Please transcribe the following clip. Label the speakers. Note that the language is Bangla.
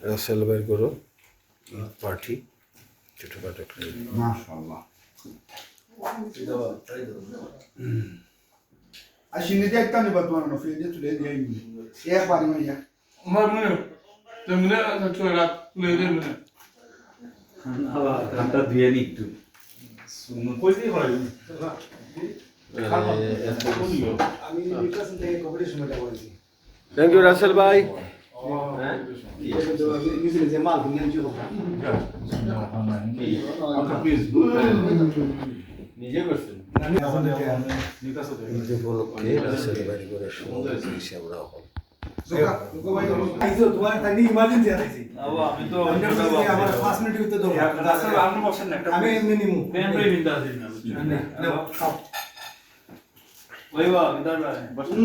Speaker 1: রাসেল বের করো পার্টি ছোটখাটো
Speaker 2: মাশাআল্লাহ আসিনি দেখতে নি বর্তমান না ফিরে চলে যাই এক বাড়ি মাইয়া
Speaker 3: আমার মনে তেমনি চলে রাত তুলে দেন মনে
Speaker 4: আবার হাতটা ধুয়ে নি একটু
Speaker 3: শুনো কই দিয়ে হয়
Speaker 2: আমি নিকাশন থেকে কম্পিটিশন মধ্যে বলছি
Speaker 1: থ্যাংক ইউ রাসেল ভাই
Speaker 2: নিউজিল্যান্ড যে মাল নিয়ে নিয়ে হোক
Speaker 4: নিজে করছেন
Speaker 1: ঈদ উপলক্ষে রাসেল বের করে সুন্দর জিনিস আমরা
Speaker 2: আইজো তোমার তানি ইমার্জেন্সি আইছি
Speaker 4: আমি তো
Speaker 2: আমার 5 মিনিট ভিতরে দাও
Speaker 4: আসলে আপনি বসেন না একটা
Speaker 2: আমি এমনি নিমু
Speaker 4: প্যান পরে বিন্দা আছেন না
Speaker 2: না খাও
Speaker 4: ওই বা বিদার বসুন